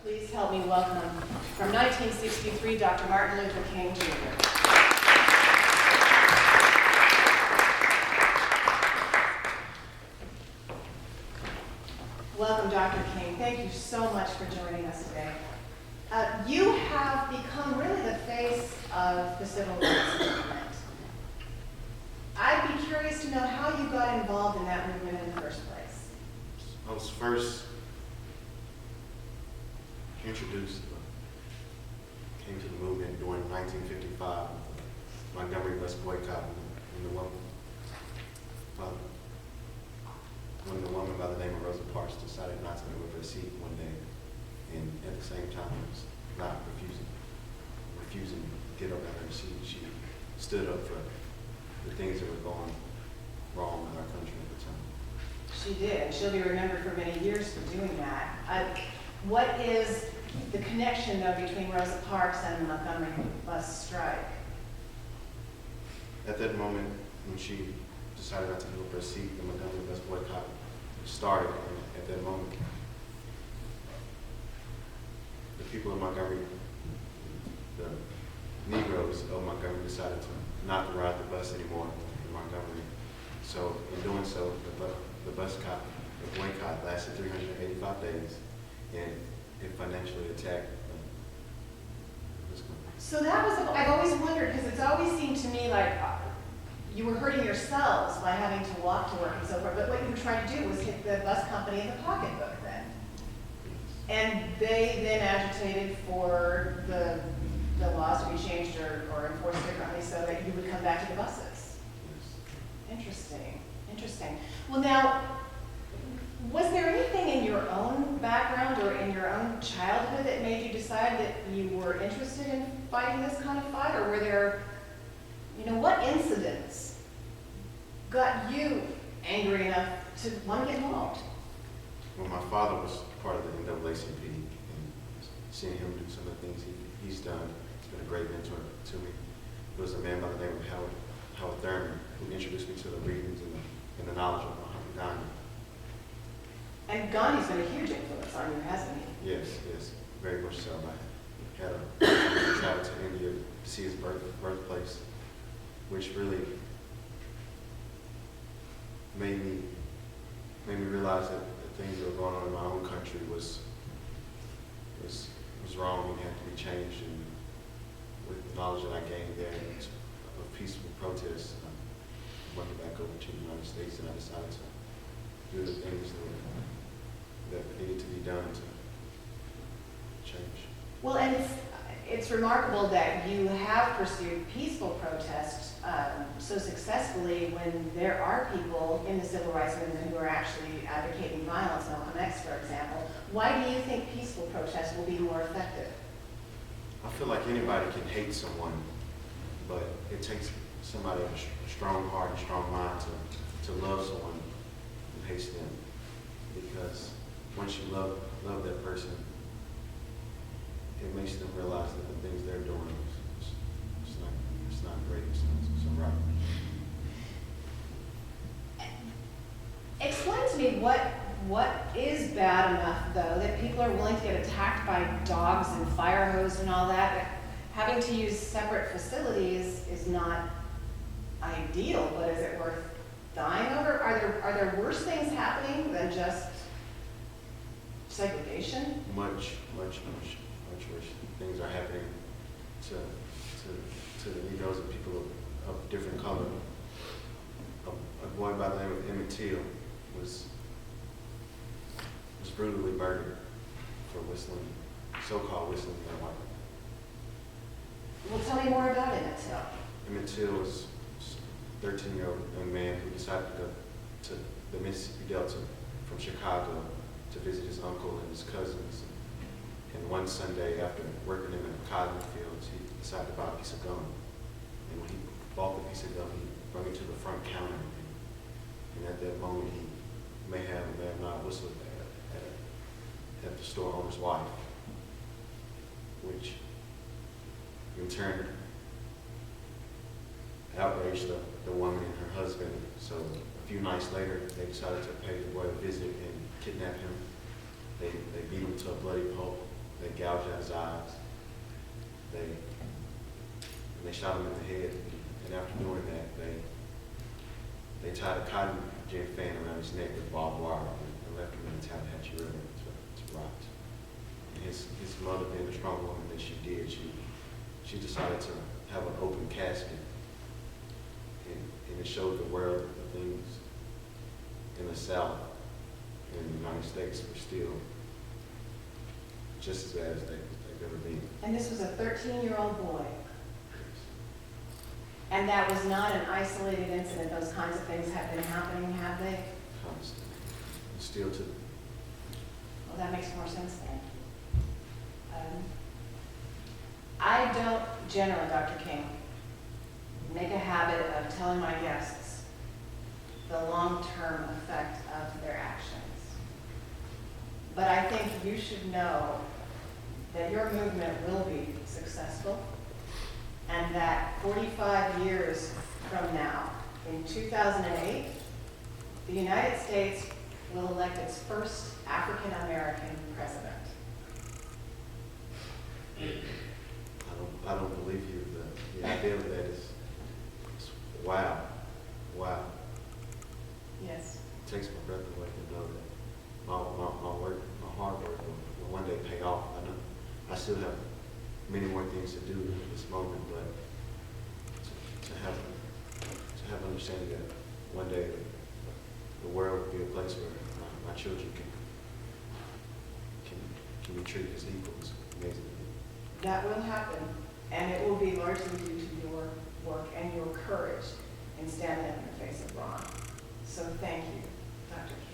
Please help me welcome from 1963, Dr. Martin Luther King, Jr. Welcome, Dr. King. Thank you so much for joining us today. You have become really the face of the civil rights movement. I'd be curious to know how you got involved in that movement in the first place. I was first introduced, came to the movement during 1955, Montgomery bus boycott, when the woman by the name of Rosa Parks decided not to move her seat one day, and at the same time was not refusing to get up out of her seat. She stood up for the things that were going wrong in our country at the time. She did, and she'll be remembered for many years for doing that. What is the connection, though, between Rosa Parks and the Montgomery bus strike? At that moment, when she decided not to give up her seat, the Montgomery bus boycott started, and at that moment, the people of Montgomery, the Negroes of Montgomery, decided to not ride the bus anymore in Montgomery. So in doing so, the boycott lasted 385 days, and it financially attacked this company. So that was, I've always wondered, because it's always seemed to me like you were hurting yourselves by having to walk to work and so forth, but what you were trying to do was hit the bus company in the pocketbook then. And they then agitated for the laws to be changed or enforced differently so that you would come back to the buses. Interesting, interesting. Well now, was there anything in your own background or in your own childhood that made you decide that you were interested in fighting this kind of fight? Or were there, what incidents got you angry enough to want to get involved? Well, my father was part of the NAACP, and seeing him do some of the things he's done, he's been a great mentor to me. There was a man by the name of Howard Thurman who introduced me to the readings and the knowledge of Mahatma Gandhi. And Gandhi's been a huge influence on you, hasn't he? Yes, very much so. I had a travel to India to see his birthplace, which really made me realize that the things that were going on in my own country was wrong and had to be changed. And with the knowledge that I gained there of peaceful protests, I went back over to the United States, and I decided to do the things that needed to be done to change. Well, and it's remarkable that you have pursued peaceful protest so successfully when there are people in the civil rights movement who are actually advocating violence, Malcolm X, for example. Why do you think peaceful protest will be more effective? I feel like anybody can hate someone, but it takes somebody with a strong heart and strong mind to love someone who hates them. Because once you love that person, it makes them realize that the things they're doing it's not great, it's not right. Explain to me what is bad enough, though, that people are willing to get attacked by dogs and fire hose and all that. Having to use separate facilities is not ideal, but is it worth dying over? Are there worse things happening than just segregation? Much worse things are happening to the Negroes and people of different color. A boy by the name of Emmett Till was brutally murdered for so-called whistling at white. Well, tell me more about Emmett Till. Emmett Till was a 13-year-old young man who decided to go to the Mississippi Delta from Chicago to visit his uncle and his cousins. And one Sunday, after working in the cotton fields, he decided to buy a piece of gum. And when he bought the piece of gum, he brought it to the front counter. And at that moment, he may have or may have not whistled at the store owner's wife, which in turn outraged the woman and her husband. So a few nights later, they decided to pay the boy a visit and kidnap him. They beat him to a bloody pulp, They gouged out his eyes. And they shot him in the head. And after doing that, they tied a cotton gin fan around his neck with barbed wire and left him in the Tallahatchie River to rot. And his mother, being the strong woman that she did, she decided to have an open casket. And it showed the world that the things in the South and the United States were still just as bad as they've ever been. And this was a 13-year-old boy. And that was not an isolated incident. Those kinds of things have been happening, have they? Constantly. Still to. Well, that makes more sense then. I don't generally, Dr. King, make a habit of telling my guests the long-term effect of their actions. But I think you should know that your movement will be successful, and that 45 years from now, in 2008, the United States will elect its first African-American president. I don't believe you. The idea of that is wow. Yes. It takes my breath away to know that my work, my hard work will one day pay off. I know I still have many more things to do at this moment, but to have understanding that one day the world will be a place where my children can be treated as equals. Amazing. That will happen, and it will be largely due to your work and your courage in standing up in the face of wrong. So thank you, Dr. King.